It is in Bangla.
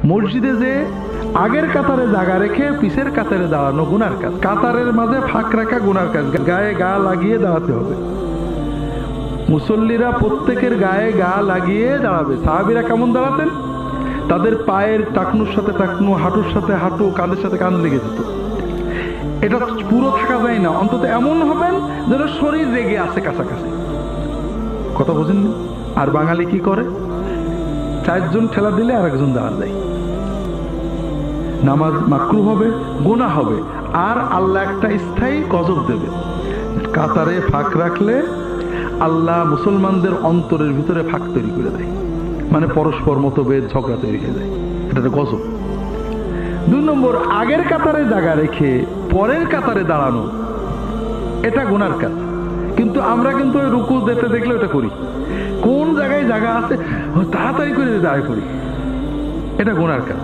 মসজিদে যে আগের কাতারে জায়গা রেখে পিছের কাতারে দাঁড়ানো গুনার কাজ, কাতারের মাঝে ফাঁক রাখা গুনার কাজ, গায়ে গা লাগিয়ে দাঁড়াতে হবে। মুসল্লিরা প্রত্যেকের গায়ে গা লাগিয়ে দাঁড়াবে। সাহাবীরা কেমন দাঁড়াতেন? তাদের পায়ের টাকনুর সাথে টাকনু, হাঁটুর সাথে হাঁটু, কাঁধের সাথে কাঁধ লেগে যেত। এটা পুরো থাকা যায় না, অন্তত এমন হবেন যেন শরীর রেগে আছে কাছাকাছি। কথা বুঝেন? আর বাঙালি কি করে? 4 জন ঠেলা দিলে আর একজন দাঁড়া যায়। নামাজ মাকরুহ হবে, গুনাহ হবে, আর আল্লাহ একটা স্থায়ী গজব দেবে। কাতারে ফাঁক রাখলে আল্লাহ মুসলমানদের অন্তরের ভিতরে ফাঁক তৈরি করে দেয়, মানে পরস্পর মতভেদ, ঝগড়া তৈরি হয়ে যায়। এটা একটা গজব। 2 নম্বর, আগের কাতারে জায়গা রেখে পরের কাতারে দাঁড়ানো, এটা গুনার কাজ। কিন্তু আমরা কিন্তু ওই রুকু যেতে দেখলে ওটা করি। কোন জায়গায় জায়গা আছে তাড়াতাড়ি করে দাঁড়ায় করি, এটা গুনার কাজ।